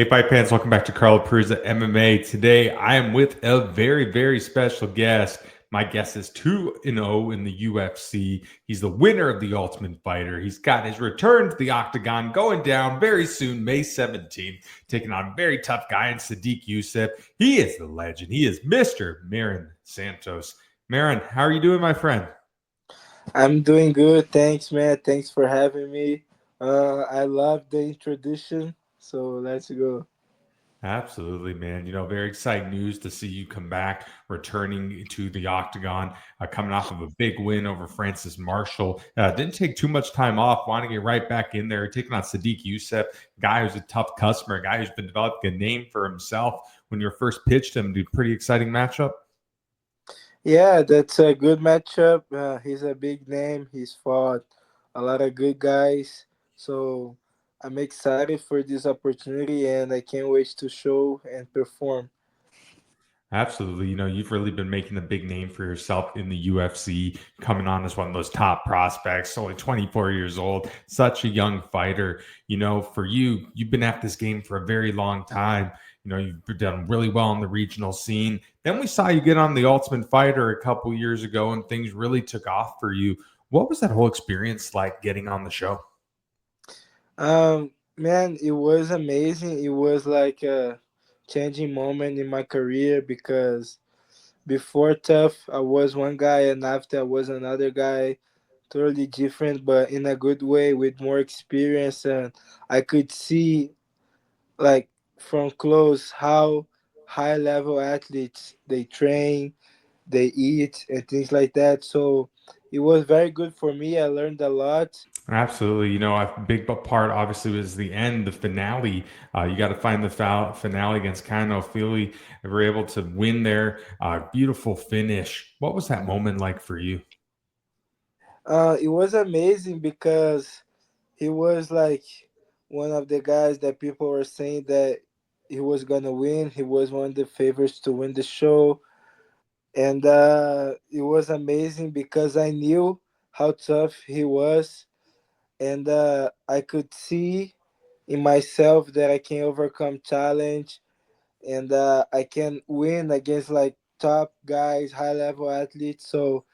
Hey, fight fans, welcome back to Carlo Peruzza MMA. Today, I am with a very, very special guest. My guest is 2-0 in the UFC. He's the winner of the Ultimate Fighter. He's got his return to the octagon going down very soon, May 17th, taking on a very tough guy in Sodiq Yusuff. He is the legend. He is Mr. Mairon Santos. Mairon, how are you doing, my friend? I'm doing good. Thanks, man. Thanks for having me. I love the introduction. So let's go. Absolutely, man. Very exciting news to see you come back, returning to the octagon, coming off of a big win over Francis Marshall. Didn't take too much time off, wanting to get right back in there, taking on Sodiq Yusuff, a guy who's a tough customer, a guy who's been developing a name for himself. When you first pitched him, dude, pretty exciting matchup. Yeah, that's a good matchup. He's a big name. He's fought a lot of good guys. So I'm excited for this opportunity and I can't wait to show and perform. Absolutely. You've really been making a big name for yourself in the UFC, coming on as one of those top prospects, only 24 years old, such a young fighter. For you, you've been at this game for a very long time. You've done really well on the regional scene. Then we saw you get on the Ultimate Fighter a couple years ago, and things really took off for you. What was that whole experience like getting on the show? Man, it was amazing. It was like a changing moment in my career because before Tough, I was one guy, and after I was another guy, totally different, but in a good way with more experience. And I could see, like, from close how high level athletes they train, they eat, and things like that. So it was very good for me. I learned a lot. Absolutely. A big part obviously was the end, the finale. You got to find the finale against Kano Philly. They were able to win there. Beautiful finish. What was that moment like for you? It was amazing because he was like one of the guys that people were saying that he was gonna win. He was one of the favorites to win the show, and it was amazing because I knew how tough he was, and I could see in myself that I can overcome challenge, and I can win against like top guys, high level athletes. So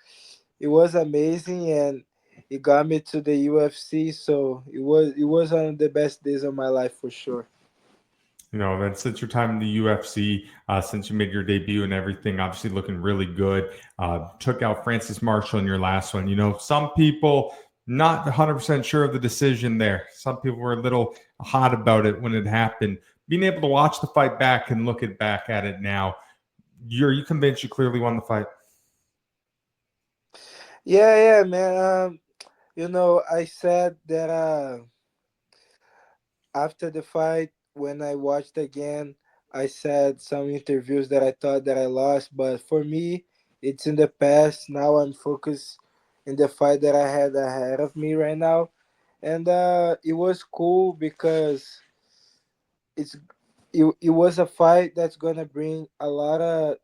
it was amazing, and it got me to the UFC. So it was one of the best days of my life for sure. Then since your time in the UFC, since you made your debut and everything, obviously looking really good. Took out Francis Marshall in your last one. Some people not 100% sure of the decision there. Some people were a little hot about it when it happened. Being able to watch the fight back and look back at it now, are you convinced you clearly won the fight? Yeah, man. I said that after the fight, when I watched again, I said some interviews that I thought that I lost, but for me, it's in the past. Now I'm focused in the fight that I had ahead of me right now, and it was cool because it's it was a fight that's gonna bring a lot of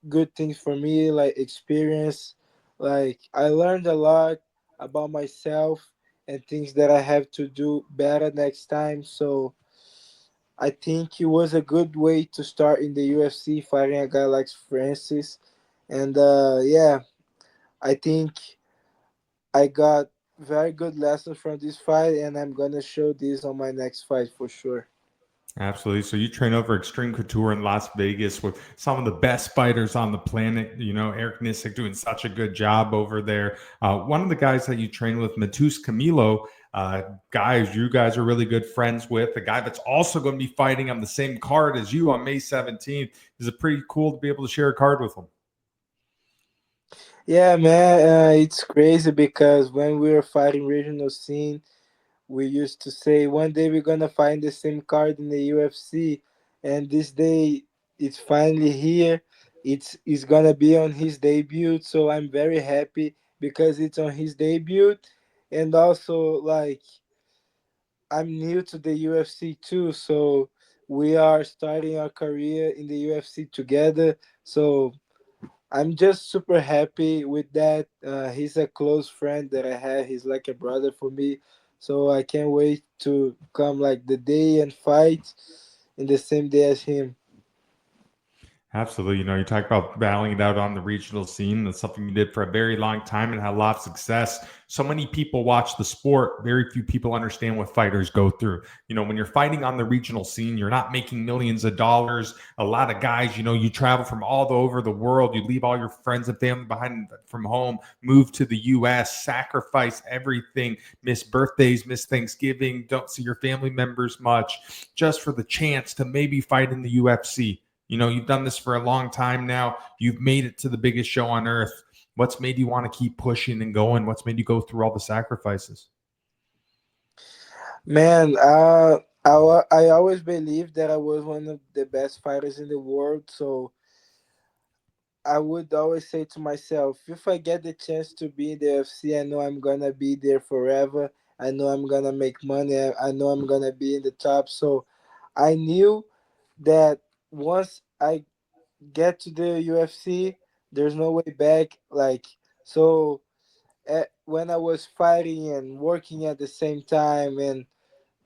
good things for me, like experience. Like I learned a lot about myself and things that I have to do better next time. So I think it was a good way to start in the UFC fighting a guy like Francis. And yeah, I think I got very good lessons from this fight, and I'm gonna show this on my next fight for sure. Absolutely. So you train over Extreme Couture in Las Vegas with some of the best fighters on the planet. Eric Nissick doing such a good job over there. One of the guys that you train with, Matus Camilo, guys you guys are really good friends with. A guy that's also going to be fighting on the same card as you on May 17th. Is it pretty cool to be able to share a card with him? Yeah, man, it's crazy because when we were fighting regional scene, we used to say one day we're gonna find the same card in the UFC, and this day it's finally here. It's gonna be on his debut, so I'm very happy because it's on his debut, and also like I'm new to the UFC too, so we are starting our career in the UFC together. So I'm just super happy with that. He's a close friend that I have. He's like a brother for me. So I can't wait to come like the day and fight. in the same day as him. Absolutely. You talk about battling it out on the regional scene. That's something you did for a very long time and had a lot of success. So many people watch the sport. Very few people understand what fighters go through. When you're fighting on the regional scene, you're not making millions of dollars. A lot of guys, you travel from all over the world. You leave all your friends and family behind from home, move to the US, sacrifice everything, miss birthdays, miss Thanksgiving, don't see your family members much just for the chance to maybe fight in the UFC. You've done this for a long time now. You've made it to the biggest show on earth. What's made you want to keep pushing and going? What's made you go through all the sacrifices? Man, I always believed that I was one of the best fighters in the world. So I would always say to myself, if I get the chance to be in the UFC, I know I'm gonna be there forever. I know I'm gonna make money. I know I'm gonna be in the top. So I knew that once I get to the UFC, there's no way back. So, when I was fighting and working at the same time and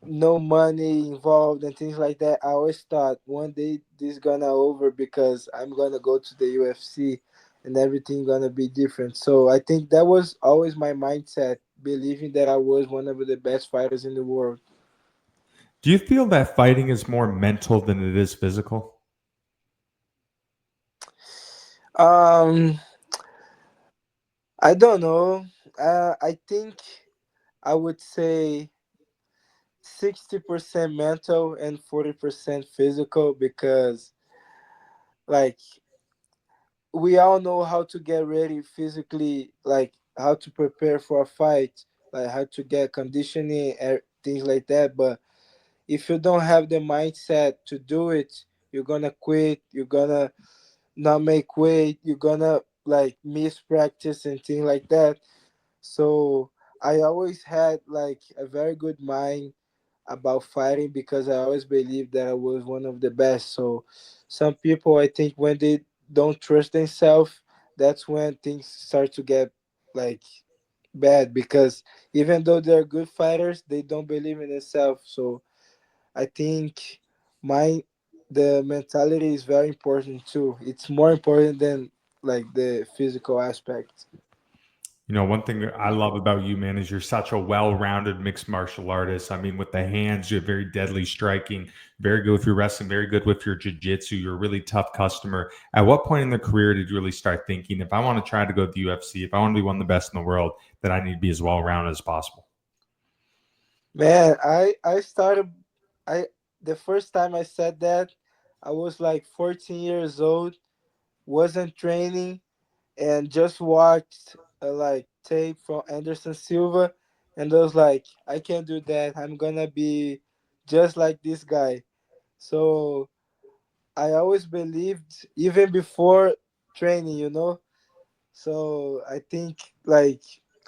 no money involved and things like that, I always thought one day this gonna over because I'm gonna go to the UFC and everything gonna be different. So I think that was always my mindset, believing that I was one of the best fighters in the world. Do you feel that fighting is more mental than it is physical? Um, I don't know. I think I would say 60% mental and 40% physical because like we all know how to get ready physically, like how to prepare for a fight, like how to get conditioning and things like that. But if you don't have the mindset to do it, you're gonna quit, you're gonna not make weight, you're gonna like miss practice and things like that. So I always had like a very good mind about fighting because I always believed that I was one of the best. So some people, I think, when they don't trust themselves, that's when things start to get like bad because even though they're good fighters, they don't believe in themselves. So I think my the mentality is very important too. It's more important than like the physical aspect. One thing that I love about you, man, is you're such a well-rounded mixed martial artist. I mean, with the hands, you're very deadly striking, very good with your wrestling, very good with your jiu-jitsu. You're a really tough customer. At what point in the career did you really start thinking, if I want to try to go to the UFC, if I want to be one of the best in the world, that I need to be as well-rounded as possible? Man, I started I the first time I said that I was like 14 years old, wasn't training and just watched like tape from Anderson Silva and I was like I can't do that. I'm going to be just like this guy. So I always believed even before training. So I think like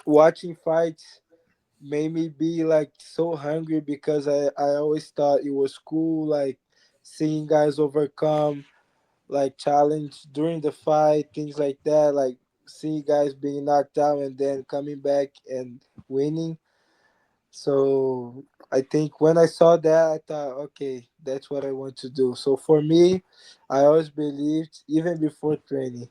watching fights made me be like so hungry because I always thought it was cool, like seeing guys overcome like challenge during the fight, things like that, like seeing guys being knocked out and then coming back and winning. So I think when I saw that, I thought, okay, that's what I want to do. So for me, I always believed even before training.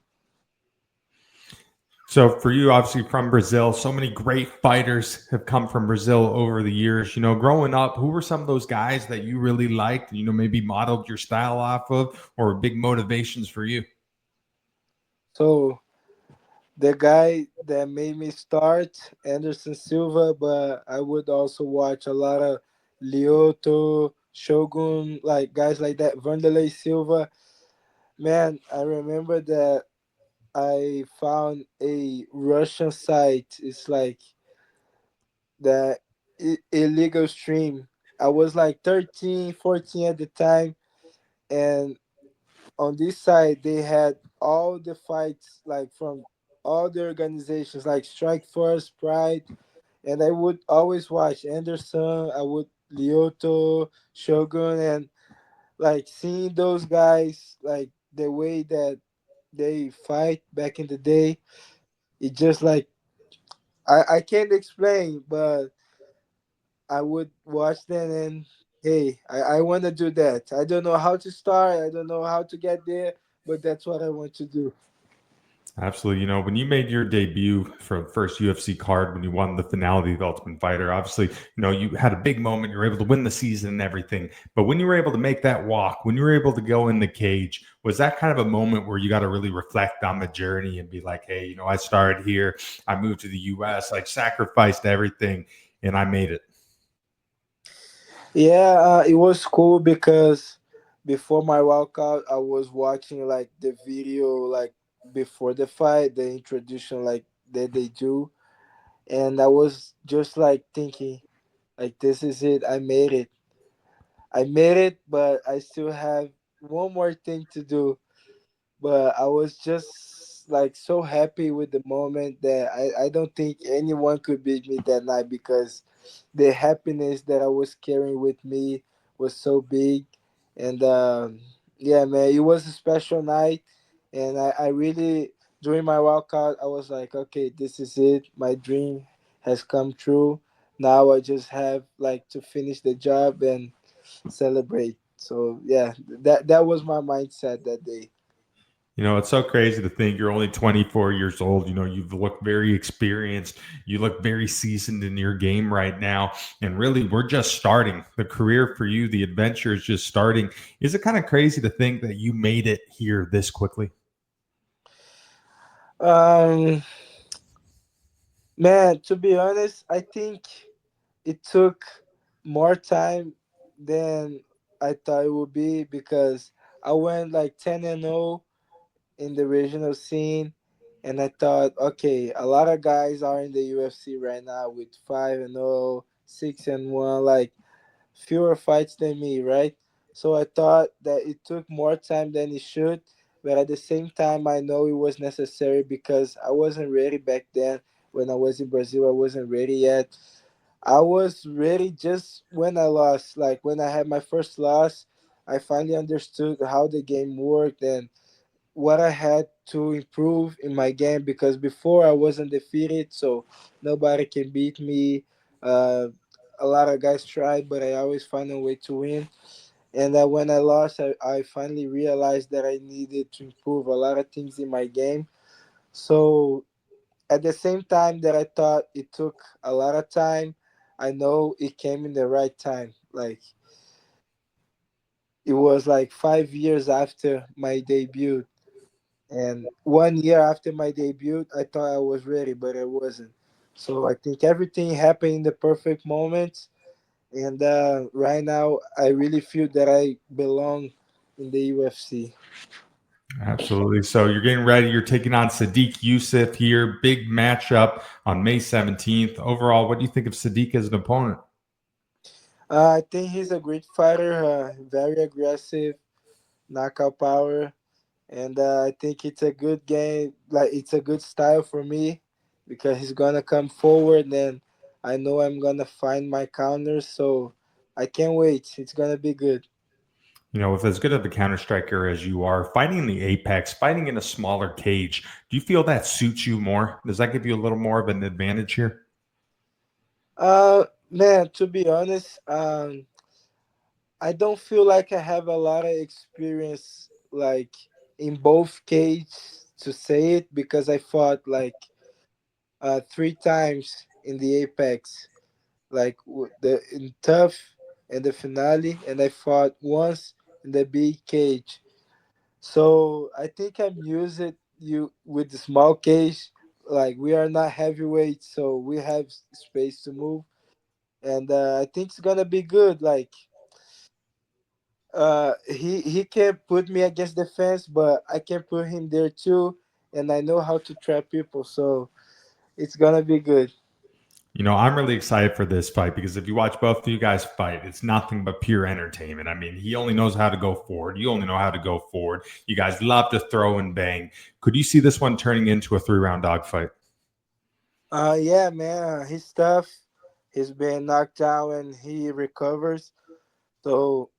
So for you, obviously from Brazil, so many great fighters have come from Brazil over the years. Growing up, who were some of those guys that you really liked, maybe modeled your style off of or big motivations for you? So the guy that made me start, Anderson Silva, but I would also watch a lot of Lyoto, Shogun, like guys like that, Vanderlei Silva. Man, I remember that I found a Russian site. It's like the illegal stream. I was like 13, 14 at the time, and on this side they had all the fights like from all the organizations like Strike Force, Pride, and I would always watch Anderson, I would Lyoto, Shogun, and like seeing those guys like the way that they fight back in the day, it just like I can't explain, but I would watch them hey, I want to do that. I don't know how to start. I don't know how to get there, but that's what I want to do. Absolutely. You know, when you made your debut for the first UFC card, when you won the finale of the Ultimate Fighter, obviously, you had a big moment. You were able to win the season and everything. But when you were able to make that walk, when you were able to go in the cage, was that kind of a moment where you got to really reflect on the journey and be like, hey, I started here, I moved to the US, like sacrificed everything, and I made it. Yeah, it was cool because before my walkout, I was watching like the video, like before the fight, the introduction, like that they do, and I was just like thinking, like this is it. I made it, but I still have one more thing to do. But I was just like so happy with the moment that I don't think anyone could beat me that night because the happiness that I was carrying with me was so big. And yeah, man, it was a special night. And I really, during my walkout, I was like, okay, this is it. My dream has come true. Now I just have like to finish the job and celebrate. So yeah, that was my mindset that day. It's so crazy to think you're only 24 years old. You've looked very experienced. You look very seasoned in your game right now. And really, we're just starting. The career for you, the adventure is just starting. Is it kind of crazy to think that you made it here this quickly? Um, Man, to be honest, I think it took more time than I thought it would be because I went like 10-0 in the regional scene, and I thought, okay, a lot of guys are in the UFC right now with 5-0, 6-1, like fewer fights than me, right? So I thought that it took more time than it should, but at the same time, I know it was necessary because I wasn't ready back then. When I was in Brazil, I wasn't ready yet. I was ready just when I lost. Like when I had my first loss, I finally understood how the game worked and what I had to improve in my game because before I wasn't defeated, so nobody can beat me. Uh, a lot of guys tried, but I always find a way to win. And when I lost, I finally realized that I needed to improve a lot of things in my game. So at the same time that I thought it took a lot of time, I know it came in the right time. Like it was like 5 years after my debut. And 1 year after my debut, I thought I was ready, but I wasn't. So I think everything happened in the perfect moment. And right now, I really feel that I belong in the UFC. Absolutely. So you're getting ready. You're taking on Sodiq Yusuff here. Big matchup on May 17th. Overall, what do you think of Sadiq as an opponent? I think he's a great fighter, very aggressive, knockout power. And I think it's a good game. Like it's a good style for me because he's gonna come forward, and I know I'm gonna find my counters. So I can't wait. It's gonna be good. With as good of a counter striker as you are, fighting in the apex, fighting in a smaller cage, do you feel that suits you more? Does that give you a little more of an advantage here? Man, to be honest, I don't feel like I have a lot of experience like in both cages to say it because I fought like 3 times in the apex, like the in tough and the finale, and I fought once in the big cage. So I think I'm used it you with the small cage. Like we are not heavyweight, so we have space to move, and I think it's gonna be good. Like he can put me against the fence, but I can put him there too, and I know how to trap people, so it's gonna be good. I'm really excited for this fight because if you watch both of you guys fight, it's nothing but pure entertainment. I mean, he only knows how to go forward. You only know how to go forward. You guys love to throw and bang. Could you see this one turning into a 3 round dogfight? Yeah, man, he's tough. He's been knocked down and he recovers. So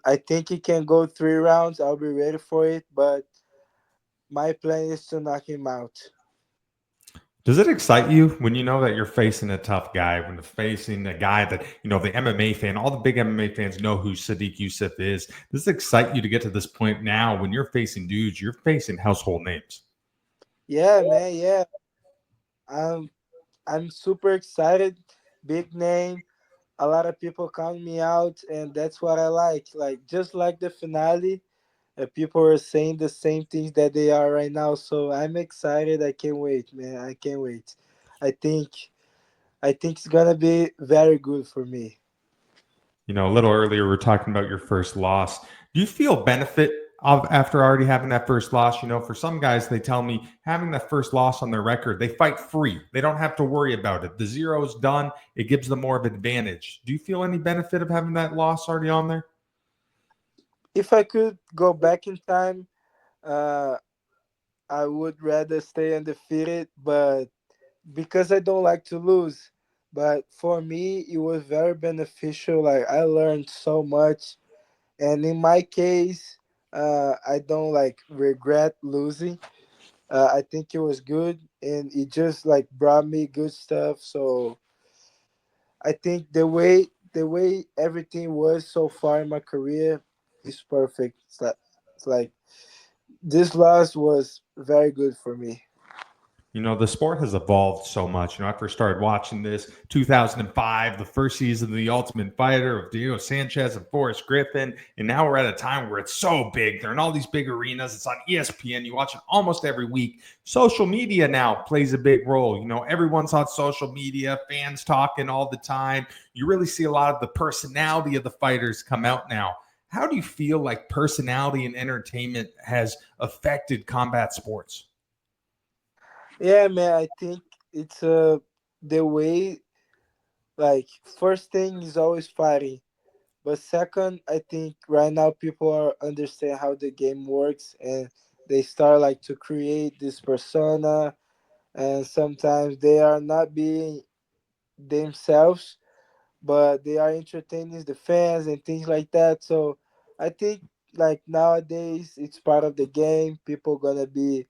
I think he can go 3 rounds. I'll be ready for it, but my plan is to knock him out. Does it excite you when you know that you're facing a tough guy, when you're facing a guy that, the MMA fan, all the big MMA fans know who Sodiq Yusuff is? Does it excite you to get to this point now when you're facing dudes, you're facing household names? Yeah, man. Yeah, I'm I'm super excited. Big name. A lot of people count me out, and that's what I like. Like just like the finale, people are saying the same things that they are right now. So I'm excited. I can't wait, man. I can't wait. I think I think it's gonna be very good for me. A little earlier, we are talking about your first loss. Do you feel benefit of after already having that first loss? For some guys, they tell me having that first loss on their record, they fight free. They don't have to worry about it. The zero is done. It gives them more of an advantage. Do you feel any benefit of having that loss already on there? If I could go back in time, uh, I would rather stay undefeated, but because I don't like to lose. But for me, it was very beneficial. Like I learned so much, and in my case, I don't like regret losing. I think it was good, and it just like brought me good stuff. So I think the way everything was so far in my career is perfect. It's like this loss was very good for me. The sport has evolved so much. I first started watching this 2005, the first season of The Ultimate Fighter of Diego Sanchez and Forrest Griffin. And now we're at a time where it's so big. They're in all these big arenas. It's on ESPN. You watch it almost every week. Social media now plays a big role. Everyone's on social media, fans talking all the time. You really see a lot of the personality of the fighters come out now. How do you feel like personality and entertainment has affected combat sports? Yeah, man. I think it's the way, like, first thing is always fighting, but second, I think right now people are understand how the game works, and they start like to create this persona, and sometimes they are not being themselves, but they are entertaining the fans and things like that. So I think like nowadays it's part of the game. People gonna be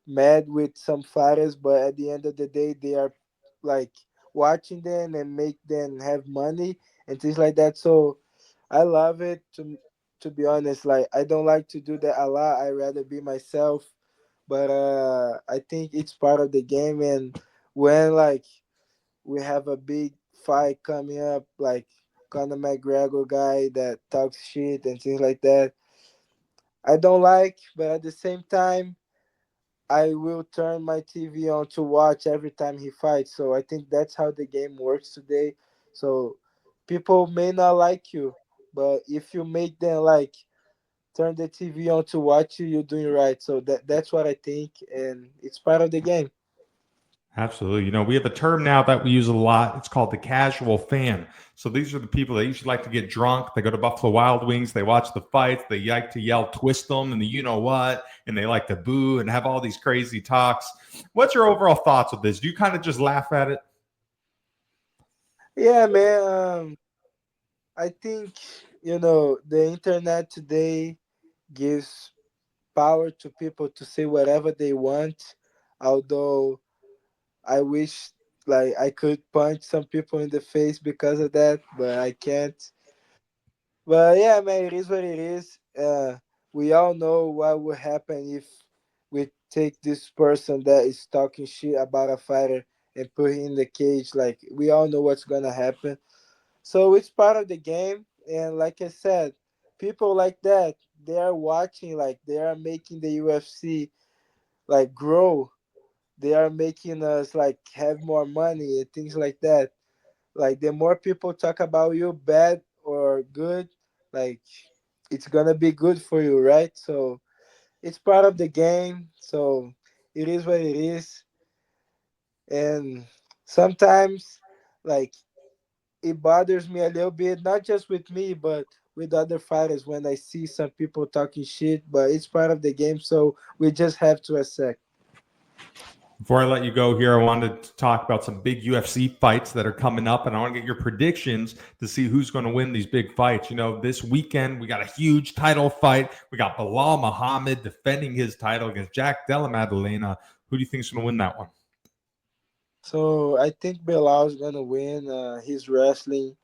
mad with some fighters, but at the end of the day, they are like watching them and make them have money and things like that. So I love it. To be honest, like I don't like to do that a lot. I rather be myself, but I think it's part of the game. And when like we have a big fight coming up, like Conor McGregor guy that talks shit and things like that. I don't like, but at the same time, I will turn my TV on to watch every time he fights. So I think that's how the game works today. So people may not like you, but if you make them like turn the TV on to watch you, you're doing right. So that's what I think, and it's part of the game. Absolutely. We have a term now that we use a lot. It's called the casual fan. So these are the people that usually like to get drunk. They go to Buffalo Wild Wings. They watch the fights. They like to yell, twist them, and the you know what. And they like to boo and have all these crazy talks. What's your overall thoughts of this? Do you kind of just laugh at it? Yeah, man. I think the internet today gives power to people to say whatever they want. Although I wish like I could punch some people in the face because of that, but I can't. But yeah, man, it is what it is. We all know what would happen if we take this person that is talking shit about a fighter and put him in the cage. Like we all know what's gonna happen. So it's part of the game, and like I said, people like that, they are watching, like they are making the UFC like grow. They are making us like have more money and things like that. Like the more people talk about you, bad or good, like it's gonna be good for you, right? So it's part of the game. So it is what it is, and sometimes like it bothers me a little bit, not just with me, but with other fighters when I see some people talking shit. But it's part of the game, so we just have to accept. Before I let you go here, I wanted to talk about some big UFC fights that are coming up, and I want to get your predictions to see who's going to win these big fights. This weekend we got a huge title fight. We got Bilal Muhammad defending his title against Jack Della Maddalena. Who do you think is going to win that one? So I think Belal's gonna win. His wrestling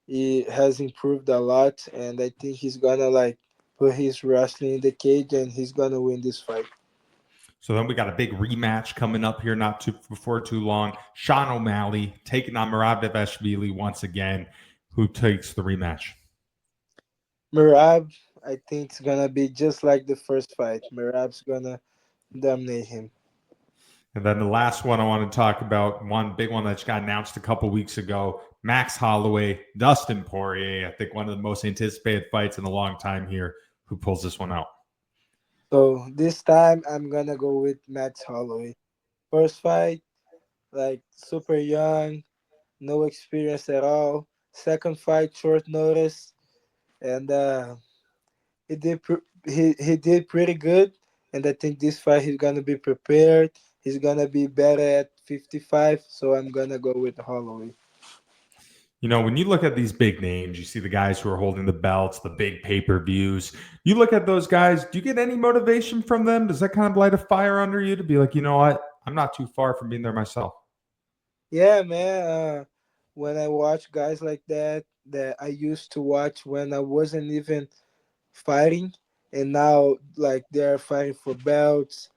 he has improved a lot, and I think he's gonna like put his wrestling in the cage, and he's gonna win this fight. So then we got a big rematch coming up here not too before too long. Sean O'Malley taking on Merab Devashvili once again. Who takes the rematch? Merab, I think it's gonna be just like the first fight. Merab's gonna dominate him. And then the last one I want to talk about, one big one that just got announced a couple weeks ago, Max Holloway, Dustin Poirier. I think one of the most anticipated fights in a long time here. Who pulls this one out? So this time I'm gonna go with Max Holloway. First fight, like super young, no experience at all. Second fight, short notice, and he did pretty good. And I think this fight he's gonna be prepared. He's gonna be better at 55. So I'm gonna go with Holloway. You know, when you look at these big names, you see the guys who are holding the belts, the big pay-per-views. You look at those guys, do you get any motivation from them? Does that kind of light a fire under you to be like, you know what? I'm not too far from being there myself. Yeah, man. When I watch guys like that I used to watch when I wasn't even fighting, and now like they're fighting for belts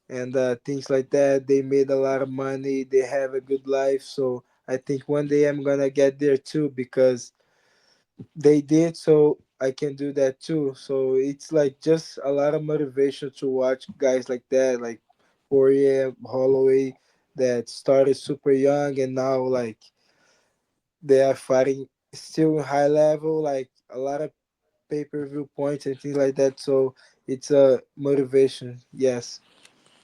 and things like that. They made a lot of money. They have a good life. So I think one day I'm gonna get there too because they did. So I can do that too. So it's like just a lot of motivation to watch guys like that, like Poirier, Holloway, that started super young and now like they are fighting still high level, like a lot of pay per view points and things like that. So it's a motivation. Yes.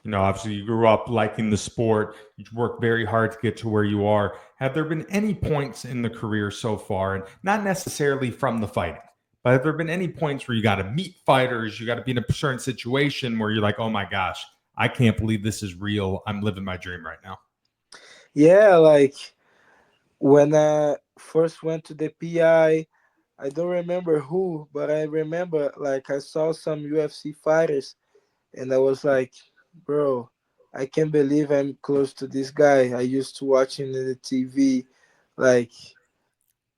You know, obviously you grew up liking the sport. You worked very hard to get to where you are. Have there been any points in the career so far, and not necessarily from the fighting, but have there been any points where you got to meet fighters, you got to be in a certain situation where you're like, oh my gosh, I can't believe this is real. I'm living my dream right now. Yeah, like when I first went to the PI, I don't remember who, but I remember like I saw some UFC fighters and I was like, bro, I can't believe I'm close to this guy. I used to watch him in the TV, like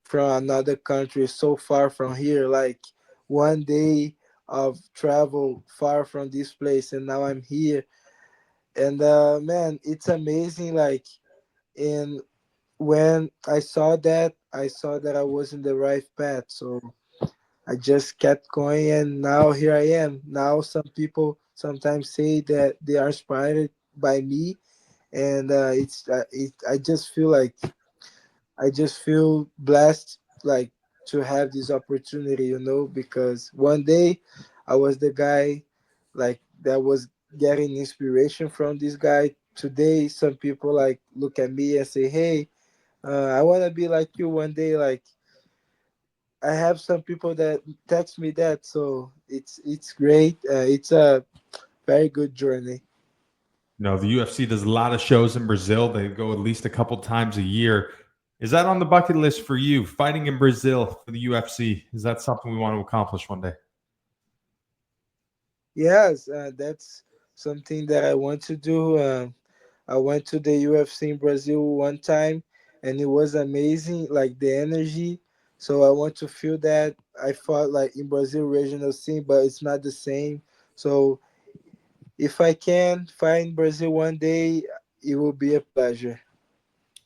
from another country, so far from here, like one day of travel far from this place, and now I'm here. And man, it's amazing. Like, and when I saw that I was in the right path. So I just kept going, and now here I am. Now some people sometimes say that they are inspired by me, and I just feel like I just feel blessed, like to have this opportunity, because one day I was the guy, like that was getting inspiration from this guy. Today, some people like look at me and say, "Hey, I want to be like you one day." Like I have some people that text me that, so it's great. It's a very good journey. You know, the UFC does a lot of shows in Brazil. They go at least a couple times a year. Is that on the bucket list for you? Fighting in Brazil for the UFC? Is that something we want to accomplish one day? Yes, that's something that I want to do. I went to the UFC in Brazil one time, and it was amazing, like the energy. So I want to feel that. I fought like in Brazil regional scene, but it's not the same. So if I can find Brazil one day, it will be a pleasure.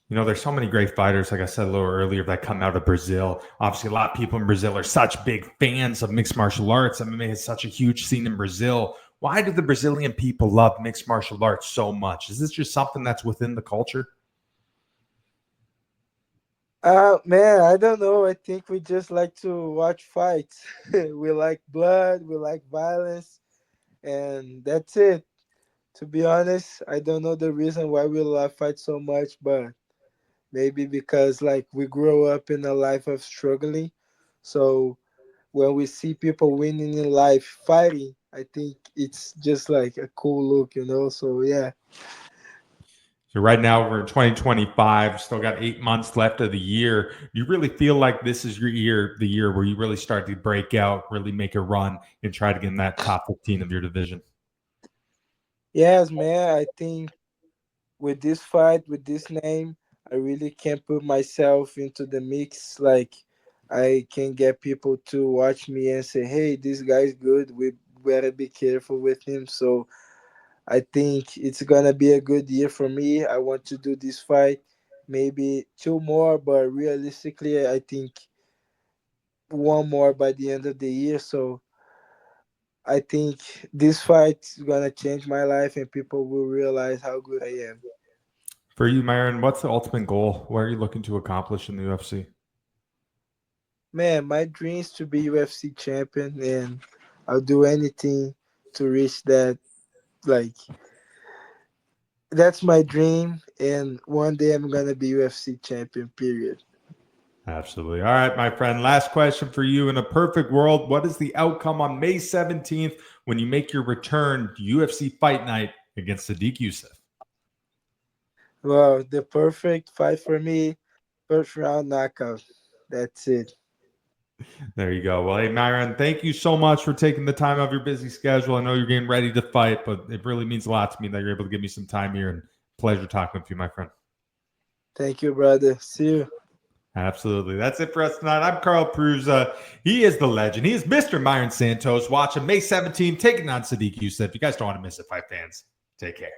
You know, there's so many great fighters, like I said a little earlier, that come out of Brazil. Obviously, a lot of people in Brazil are such big fans of mixed martial arts. MMA is such a huge scene in Brazil. Why do the Brazilian people love mixed martial arts so much? Is this just something that's within the culture? Man, I don't know. I think we just like to watch fights. We like blood, we like violence, and that's it. To be honest, I don't know the reason why we love fight so much, but maybe because like we grow up in a life of struggling. So when we see people winning in life fighting, I think it's just like a cool look. So yeah. So right now we're in 2025, still got 8 months left of the year. You really feel like this is your year, the year where you really start to break out, really make a run, and try to get in that top 15 of your division. Yes, man. I think with this fight, with this name, I really can put myself into the mix. Like, I can get people to watch me and say, "Hey, this guy's good. We better be careful with him." So I think it's gonna be a good year for me. I want to do this fight, maybe two more, but realistically, I think one more by the end of the year. So I think this fight is gonna change my life, and people will realize how good I am. For you, Myron, what's the ultimate goal? What are you looking to accomplish in the UFC? Man, my dream is to be UFC champion, and I'll do anything to reach that. Like, that's my dream, and one day I'm gonna be UFC champion. Period. Absolutely. All right, my friend. Last question for you. In a perfect world, what is the outcome on May 17th when you make your return to UFC Fight Night against Sodiq Yusuff? Well, the perfect fight for me, first round knockout. That's it. There you go. Well, hey, Myron, thank you so much for taking the time out of your busy schedule. I know you're getting ready to fight, but it really means a lot to me that you're able to give me some time here. And pleasure talking with you, my friend. Thank you, brother. See you. Absolutely. That's it for us tonight. I'm Carl Prusa. He is the legend. He is Mr. Myron Santos. Watch him May 17th, taking on Sodiq Yusuff. You guys don't want to miss it, fight fans. Take care.